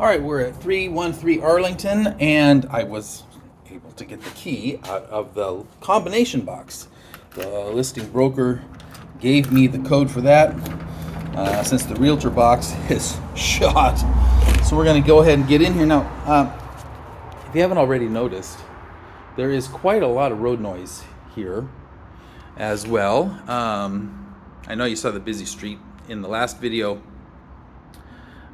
All right, we're at 313 Arlington, and I was able to get the key out of the combination box. The listing broker gave me the code for that since the realtor box is shot. So we're going to go ahead and get in here. Now, if you haven't already noticed, there is quite a lot of road noise here as well. I know you saw the busy street in the last video.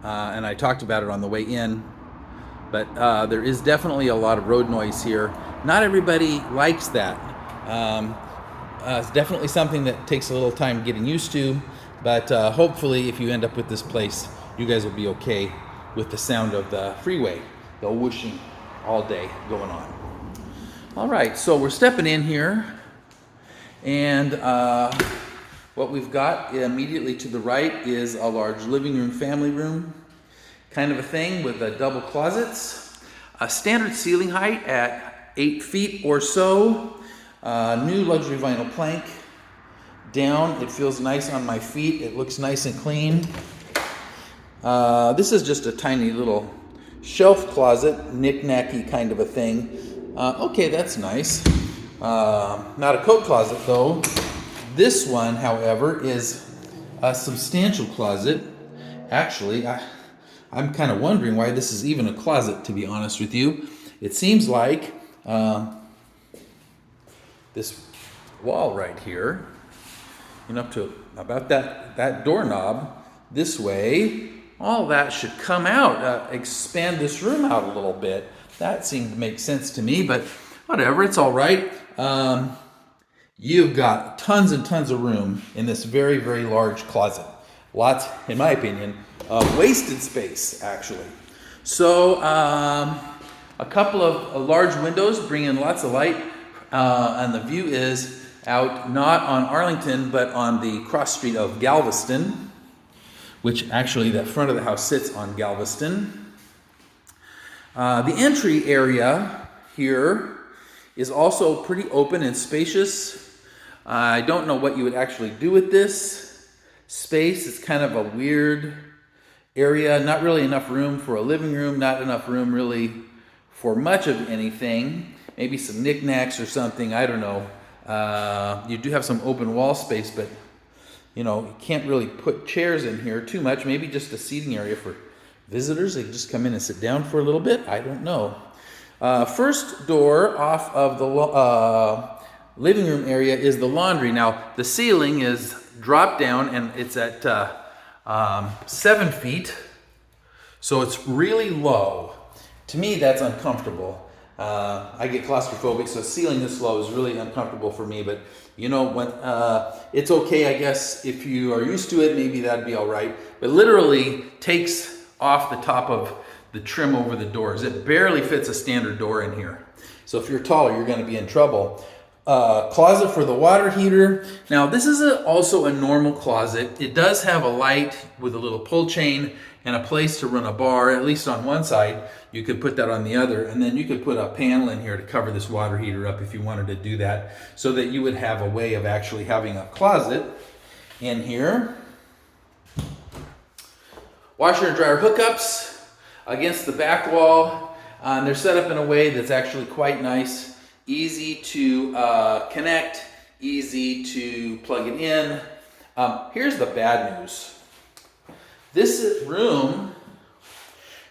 And I talked about it on the way in, but there is definitely a lot of road noise here. Not everybody likes that. It's definitely something that takes a little time getting used to, but hopefully if you end up with this place, you guys will be okay with the sound of the freeway, the whooshing all day going on. All right, so we're stepping in here, and what we've got immediately to the right is a large living room, family room kind of a thing with double closets. A standard ceiling height at 8 feet or so. New luxury vinyl plank down. It feels nice on my feet. It looks nice and clean. This is just a tiny little shelf closet, knick-knacky kind of a thing. Okay, that's nice. Not a coat closet though. This one, however, is a substantial closet. Actually, I'm kind of wondering why this is even a closet, to be honest with you. It seems like this wall right here, up to about that doorknob this way, all that should come out, expand this room out a little bit. That seemed to make sense to me, but whatever, it's all right. You've got tons and tons of room in this very, very large closet. Lots, in my opinion, of wasted space, actually. So, a couple of large windows bring in lots of light, and the view is out not on Arlington, but on the cross street of Galveston, which actually the front of the house sits on Galveston. The entry area here is also pretty open and spacious. I don't know what you would actually do with this space. It's kind of a weird area, not really enough room for a living room, not enough room really for much of anything. Maybe some knickknacks or something, I don't know. You do have some open wall space, but you can't really put chairs in here too much. Maybe just a seating area for visitors. They can just come in and sit down for a little bit. I don't know. First door off of the living room area is the laundry. Now, the ceiling is dropped down and it's at 7 feet, so it's really low. To me, that's uncomfortable. I get claustrophobic, so ceiling this low is really uncomfortable for me, but when it's okay, I guess. If you are used to it, maybe that'd be all right. But literally takes off the top of the trim over the doors. It barely fits a standard door in here. So if you're taller, you're going to be in trouble. Closet for the water heater. Now this is also a normal closet. It does have a light with a little pull chain and a place to run a bar, at least on one side. You could put that on the other, and then you could put a panel in here to cover this water heater up if you wanted to do that, so that you would have a way of actually having a closet in here. Washer and dryer hookups against the back wall. They're set up in a way that's actually quite nice. Easy to connect, easy to plug it in. Here's the bad news. This room,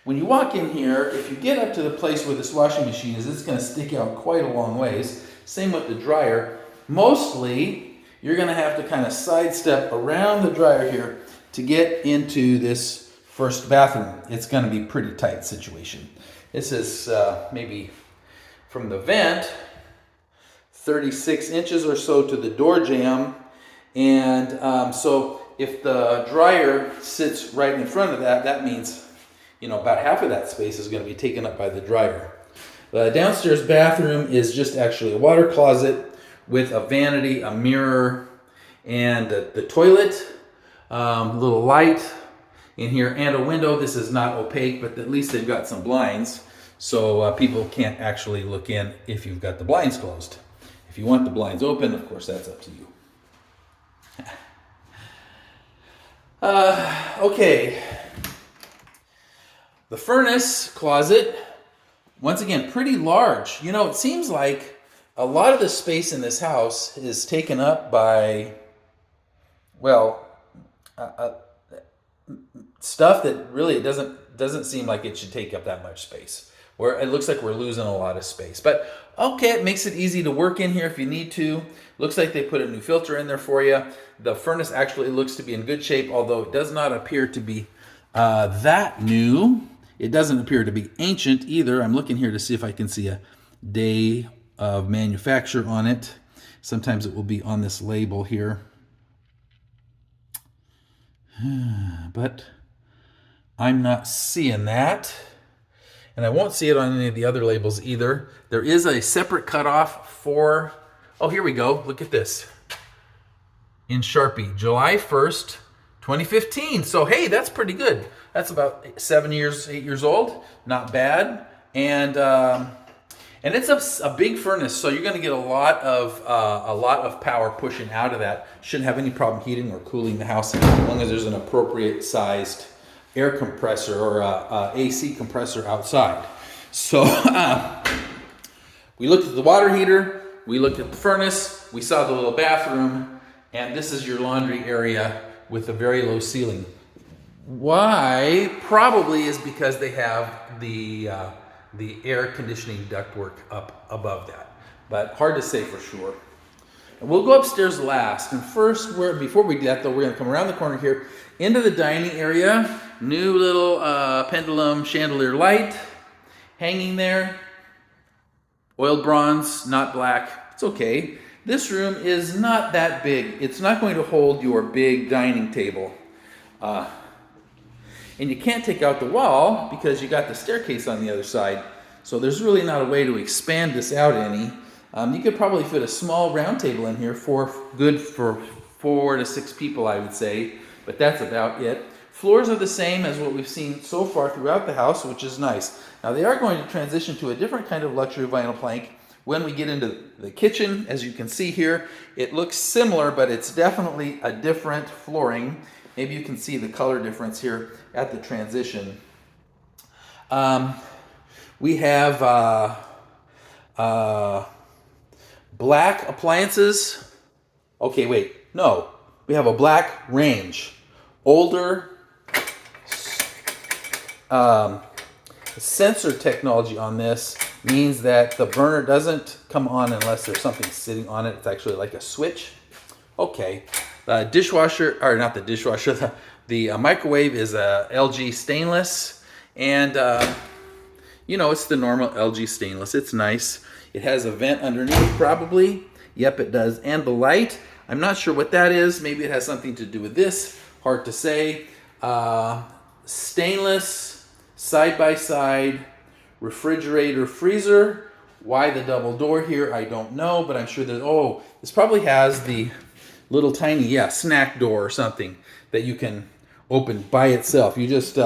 when you walk in here, if you get up to the place where this washing machine is, it's going to stick out quite a long ways. Same with the dryer. Mostly, you're going to have to kind of sidestep around the dryer here to get into this first bathroom. It's going to be a pretty tight situation. This is maybe from the vent, 36 inches or so to the door jamb. And so if the dryer sits right in front of that, that means, about half of that space is going to be taken up by the dryer. The downstairs bathroom is just actually a water closet with a vanity, a mirror, and the toilet, little light in here, and a window. This is not opaque, but at least they've got some blinds, so people can't actually look in if you've got the blinds closed. If you want the blinds open, of course, that's up to you. Okay. The furnace closet, once again, pretty large. You know, it seems like a lot of the space in this house is taken up by, well, stuff that really doesn't seem like it should take up that much space. Where it looks like we're losing a lot of space. But okay, it makes it easy to work in here if you need to. Looks like they put a new filter in there for you. The furnace actually looks to be in good shape, although it does not appear to be that new. It doesn't appear to be ancient either. I'm looking here to see if I can see a day of manufacture on it. Sometimes it will be on this label here. But I'm not seeing that. And I won't see it on any of the other labels either. There is a separate cutoff for, oh, here we go. Look at this. In Sharpie, July 1st, 2015. So, hey, that's pretty good. That's about 8 years old. Not bad. And it's a big furnace, so you're going to get a lot of power pushing out of that. Shouldn't have any problem heating or cooling the house as long as there's an appropriate sized air compressor or AC compressor outside. So we looked at the water heater, we looked at the furnace, we saw the little bathroom, and this is your laundry area with a very low ceiling. Why? Probably is because they have the air conditioning ductwork up above that, but hard to say for sure. And we'll go upstairs last. And first, before we do that, though, we're going to come around the corner here into the dining area. New little pendulum chandelier light hanging there. Oiled bronze, not black. It's okay. This room is not that big. It's not going to hold your big dining table. And you can't take out the wall because you got the staircase on the other side. So there's really not a way to expand this out any. You could probably fit a small round table in here good for 4 to 6 people, I would say. But that's about it. Floors are the same as what we've seen so far throughout the house, which is nice. Now they are going to transition to a different kind of luxury vinyl plank when we get into the kitchen. As you can see here, it looks similar, but it's definitely a different flooring. Maybe you can see the color difference here at the transition. We have black appliances. Okay, wait, no. We have a black range. Older sensor technology on this means that the burner doesn't come on unless there's something sitting on it. It's actually like a switch. Okay. Dishwasher, or not the dishwasher, the microwave is a LG stainless. And, it's the normal LG stainless. It's nice. It has a vent underneath, probably. Yep, it does. And the light, I'm not sure what that is. Maybe it has something to do with this. Hard to say. Stainless, side-by-side, refrigerator, freezer. Why the double door here, I don't know. But I'm sure that, this probably has the little tiny, snack door or something that you can open by itself. You just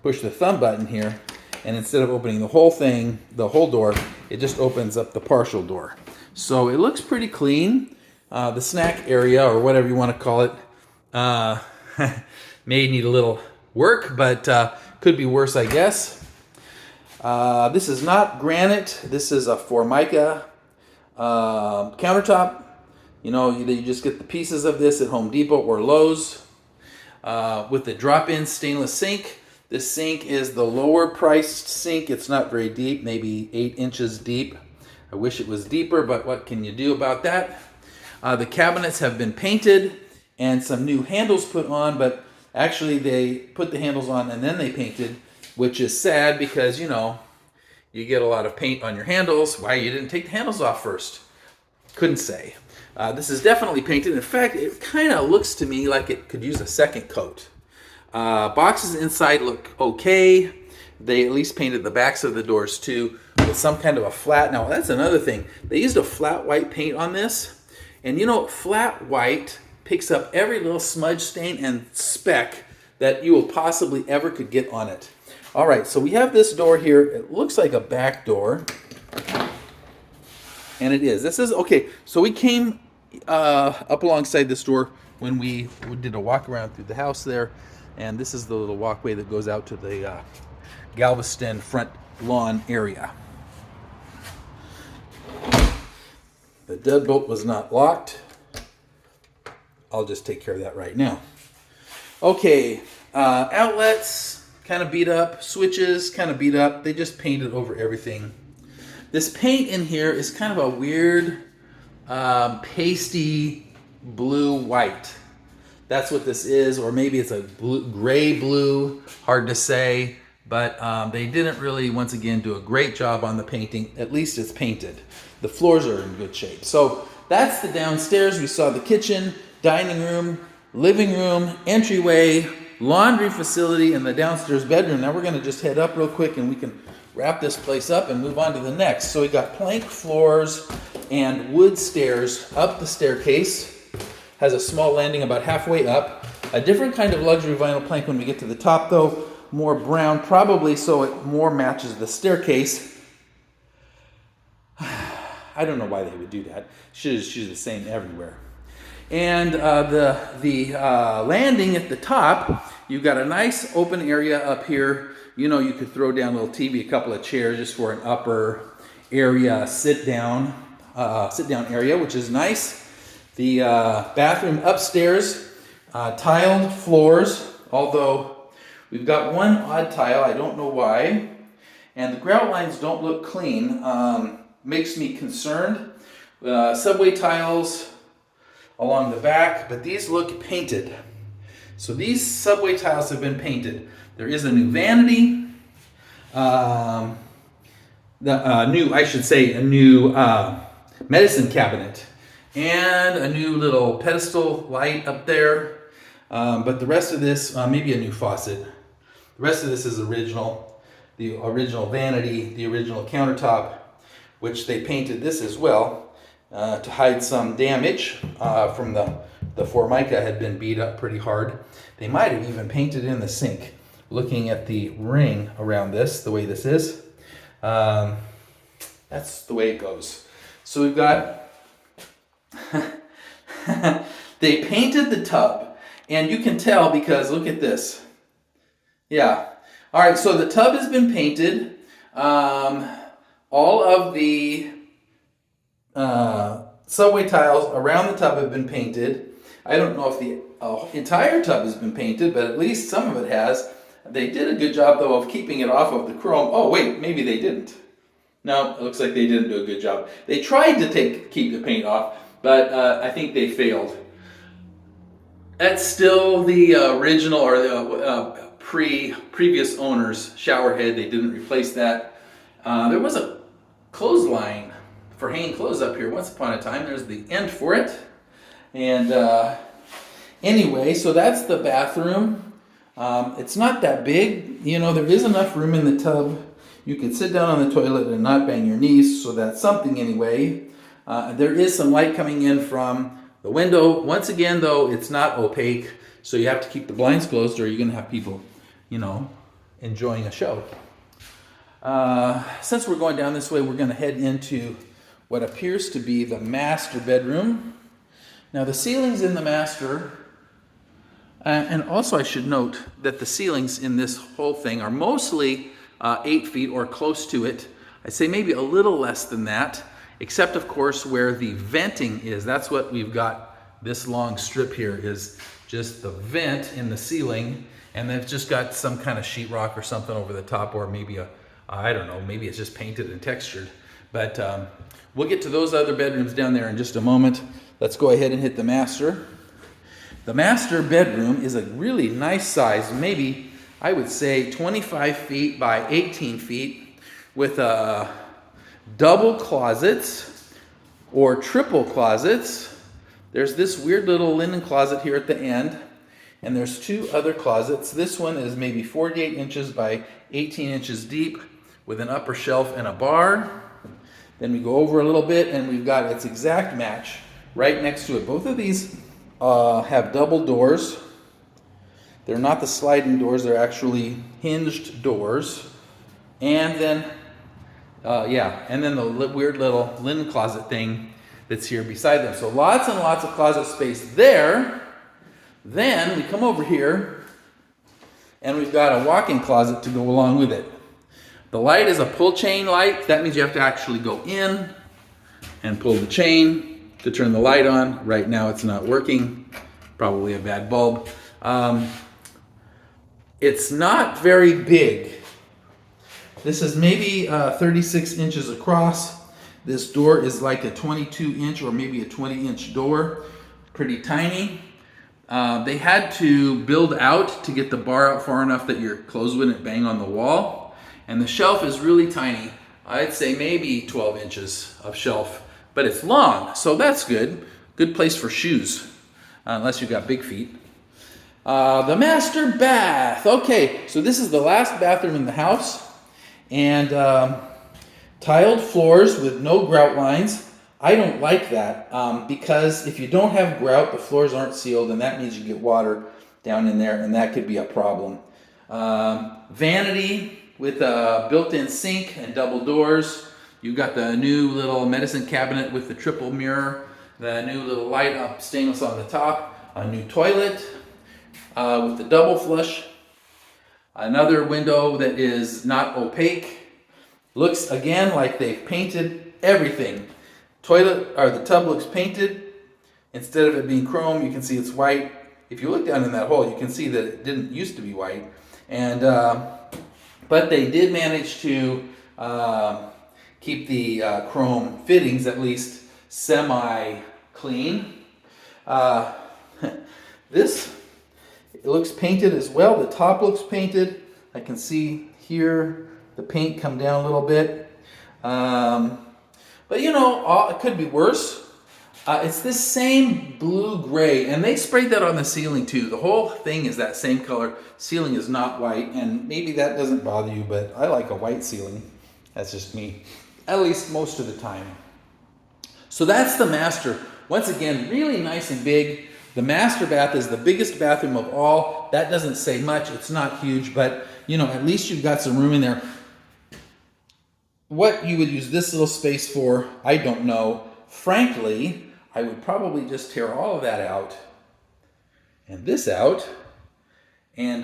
push the thumb button here, and instead of opening the whole thing, the whole door, it just opens up the partial door. So it looks pretty clean. The snack area, or whatever you want to call it, may need a little work, but could be worse, I guess. This is not granite. This is a Formica countertop. You just get the pieces of this at Home Depot or Lowe's with the drop-in stainless sink. This sink is the lower priced sink. It's not very deep, maybe 8 inches deep. I wish it was deeper, but what can you do about that? The cabinets have been painted and some new handles put on, but actually they put the handles on and then they painted, which is sad because, you get a lot of paint on your handles. Why you didn't take the handles off first? Couldn't say. This is definitely painted. In fact, it kind of looks to me like it could use a second coat. Boxes inside look okay. They at least painted the backs of the doors too with some kind of a flat. Now that's another thing. They used a flat white paint on this. And flat white picks up every little smudge stain and speck that you will possibly ever could get on it. All right, so we have this door here. It looks like a back door. And it is. This is, okay, so we came up alongside this door when we did a walk around through the house there. And this is the little walkway that goes out to the Galveston front lawn area. The deadbolt was not locked. I'll just take care of that right now. Okay, outlets kind of beat up, switches kind of beat up. They just painted over everything. This paint in here is kind of a weird pasty blue-white. That's what this is, or maybe it's a gray-blue, hard to say. But they didn't really, once again, do a great job on the painting. At least it's painted. The floors are in good shape. So that's the downstairs. We saw the kitchen, dining room, living room, entryway, laundry facility, and the downstairs bedroom. Now we're going to just head up real quick and we can wrap this place up and move on to the next. So we got plank floors and wood stairs up the staircase. Has a small landing about halfway up. A different kind of luxury vinyl plank when we get to the top though. More brown, probably so it more matches the staircase. I don't know why they would do that. She's the same everywhere. And the landing at the top, you've got a nice open area up here. You know, you could throw down a little TV, a couple of chairs just for an upper area sit down area, which is nice. The bathroom upstairs, tiled floors, although we've got one odd tile, I don't know why. And the grout lines don't look clean. Makes me concerned. Subway tiles along the back, but these look painted. So these subway tiles have been painted. There is a new vanity. A new medicine cabinet. And a new little pedestal light up there. But the rest of this, maybe a new faucet. The rest of this is original. The original vanity, the original countertop, which they painted this as well to hide some damage from the Formica had been beat up pretty hard. They might have even painted in the sink. Looking at the ring around this, the way this is, that's the way it goes. So we've got, they painted the tub, and you can tell because look at this. Yeah. All right, so the tub has been painted. All of the subway tiles around the tub have been painted. I don't know if the entire tub has been painted, but at least some of it has. They did a good job, though, of keeping it off of the chrome. Oh, wait, maybe they didn't. No, it looks like they didn't do a good job. They tried to keep the paint off, but I think they failed. That's still the original or the previous owner's shower head. They didn't replace that. There was a clothesline for hanging clothes up here once upon a time. There's the end for it. And anyway, so that's the bathroom. It's not that big. You know, there is enough room in the tub. You can sit down on the toilet and not bang your knees, so that's something anyway. There is some light coming in from the window. Once again, though, it's not opaque, so you have to keep the blinds closed or you're going to have people, you know, enjoying a show. Since we're going down this way, we're going to head into what appears to be the master bedroom. Now, the ceilings in the master, and also I should note that the ceilings in this whole thing are mostly 8 feet or close to it. I'd say maybe a little less than that, except, of course, where the venting is. That's what we've got. This long strip here is just the vent in the ceiling, and they've just got some kind of sheetrock or something over the top, or maybe I don't know, maybe it's just painted and textured. But we'll get to those other bedrooms down there in just a moment. Let's go ahead and hit the master. The master bedroom is a really nice size, maybe I would say 25 feet by 18 feet with double closets or triple closets. There's this weird little linen closet here at the end, and there's two other closets. This one is maybe 48 inches by 18 inches deep with an upper shelf and a bar. Then we go over a little bit and we've got its exact match right next to it. Both of these have double doors. They're not the sliding doors, they're actually hinged doors. And then, and then the weird little linen closet thing that's here beside them. So lots and lots of closet space there. Then we come over here and we've got a walk-in closet to go along with it. The light is a pull chain light. That means you have to actually go in and pull the chain to turn the light on. Right now it's not working. Probably a bad bulb. It's not very big. This is maybe 36 inches across. This door is like a 22-inch or maybe a 20-inch door. Pretty tiny. They had to build out to get the bar out far enough that your clothes wouldn't bang on the wall. And the shelf is really tiny. I'd say maybe 12 inches of shelf, but it's long, so that's good. Good place for shoes, unless you've got big feet. The master bath. Okay, so this is the last bathroom in the house, and tiled floors with no grout lines. I don't like that because if you don't have grout, the floors aren't sealed, and that means you get water down in there, and that could be a problem. Vanity with a built-in sink and double doors. You've got the new little medicine cabinet with the triple mirror, the new little light up stainless on the top, a new toilet with the double flush, another window that is not opaque. Looks again like they've painted everything. Toilet or the tub looks painted. Instead of it being chrome, you can see it's white. If you look down in that hole, you can see that it didn't used to be white. And but they did manage to keep the chrome fittings at least semi-clean. This, it looks painted as well. The top looks painted. I can see here the paint come down a little bit. But you know, it could be worse. It's this same blue-gray, and they sprayed that on the ceiling too. The whole thing is that same color. Ceiling is not white, and maybe that doesn't bother you, but I like a white ceiling. That's just me, at least most of the time. So that's the master. Once again, really nice and big. The master bath is the biggest bathroom of all. That doesn't say much. It's not huge, but you know, at least you've got some room in there. What you would use this little space for, I don't know. Frankly, I would probably just tear all of that out and this out and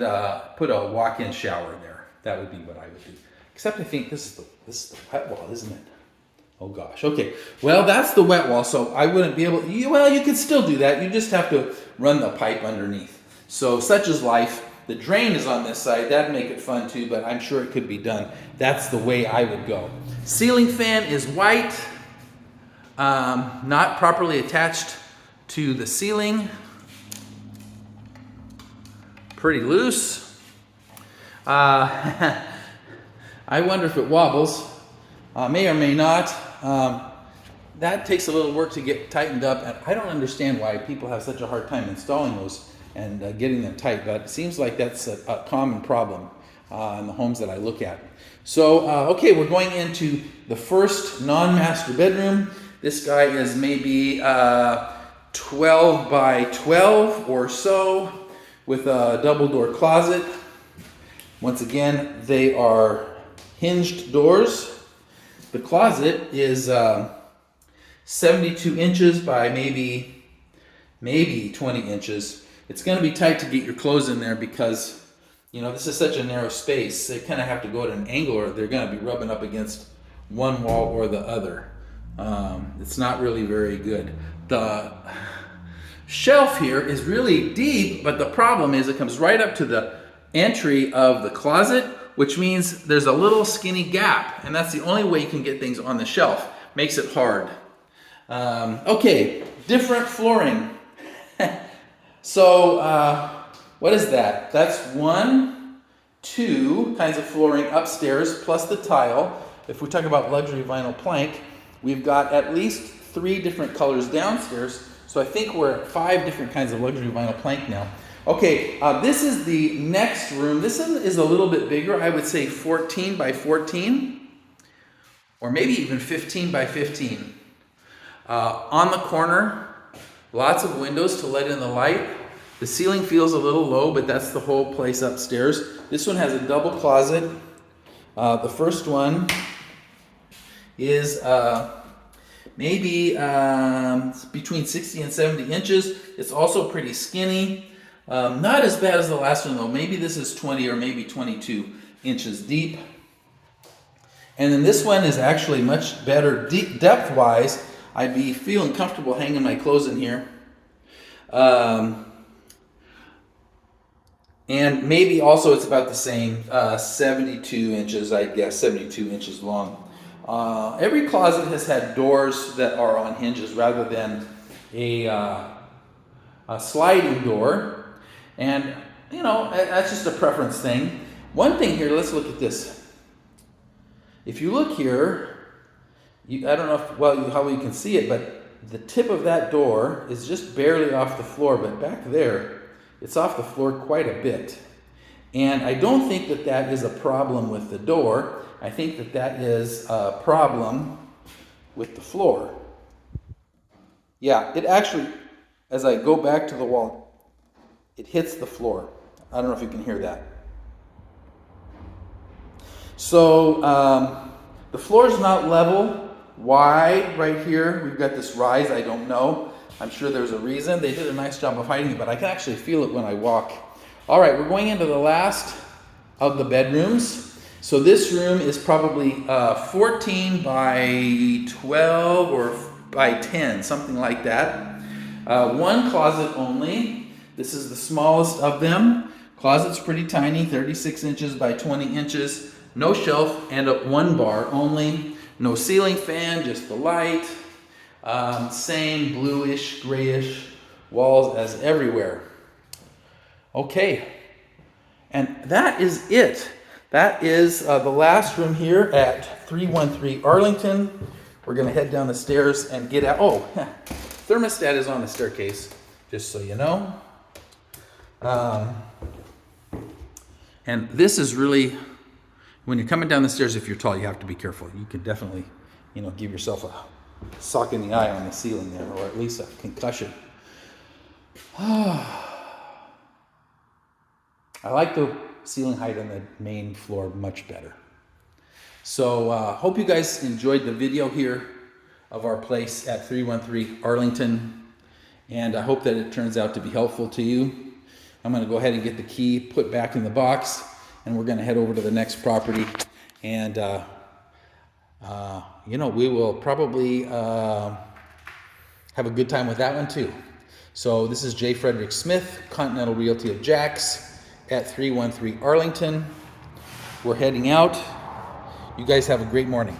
put a walk-in shower in there. That would be what I would do. Except I think this is the wet wall, isn't it? Oh gosh, okay. Well, that's the wet wall, so I wouldn't be able to, well, you could still do that. You just have to run the pipe underneath. So such is life. The drain is on this side. That'd make it fun too, but I'm sure it could be done. That's the way I would go. Ceiling fan is white. Not properly attached to the ceiling. Pretty loose. I wonder if it wobbles. May or may not. That takes a little work to get tightened up, and I don't understand why people have such a hard time installing those and getting them tight, but it seems like that's a common problem in the homes that I look at. So, okay, we're going into the first non-master bedroom. This guy is maybe 12 by 12 or so with a double door closet. Once again, they are hinged doors. The closet is 72 inches by maybe 20 inches. It's going to be tight to get your clothes in there because, you know, this is such a narrow space. They kind of have to go at an angle or they're going to be rubbing up against one wall or the other. It's not really very good. The shelf here is really deep, but the problem is it comes right up to the entry of the closet, which means there's a little skinny gap, and that's the only way you can get things on the shelf. Makes it hard. Okay, different flooring. So, what is that? That's 1, 2 kinds of flooring upstairs, plus the tile. If we talk about luxury vinyl plank, we've got at least 3 different colors downstairs. So I think we're at 5 different kinds of luxury vinyl plank now. Okay, this is the next room. This one is a little bit bigger. I would say 14 by 14, or maybe even 15 by 15. On the corner, lots of windows to let in the light. The ceiling feels a little low, but that's the whole place upstairs. This one has a double closet. The first one is maybe between 60 and 70 inches. It's also pretty skinny. Not as bad as the last one though. Maybe this is 20 or maybe 22 inches deep. And then this one is actually much better depth-wise. I'd be feeling comfortable hanging my clothes in here. And maybe also it's about the same, 72 inches, I guess, 72 inches long. Every closet has had doors that are on hinges rather than a sliding door. And, you know, that's just a preference thing. One thing here, let's look at this. If you look here, I don't know how you can see it, but the tip of that door is just barely off the floor, but back there, it's off the floor quite a bit. And I don't think that that is a problem with the door. I think that that is a problem with the floor. Yeah, it actually, as I go back to the wall, it hits the floor. I don't know if you can hear that. So the floor is not level. Why right here? We've got this rise, I don't know. I'm sure there's a reason. They did a nice job of hiding it, but I can actually feel it when I walk. All right, we're going into the last of the bedrooms. So this room is probably 14 by 12 or by 10, something like that. One closet only. This is the smallest of them. Closet's pretty tiny, 36 inches by 20 inches. No shelf and one bar only. No ceiling fan, just the light. Same bluish, grayish walls as everywhere. Okay, and that is it. That is the last room here at 313 Arlington. We're going to head down the stairs and get out. Oh, thermostat is on the staircase, just so you know. And this is really, when you're coming down the stairs, if you're tall, you have to be careful. You could definitely, give yourself a sock in the eye on the ceiling there, or at least a concussion. I like the ceiling height on the main floor much better. So hope you guys enjoyed the video here of our place at 313 Arlington. And I hope that it turns out to be helpful to you. I'm going to go ahead and get the key put back in the box, and we're going to head over to the next property. And, we will probably have a good time with that one too. So this is J. Frederick Smith, Continental Realty of Jax at 313 Arlington. We're heading out. You guys have a great morning.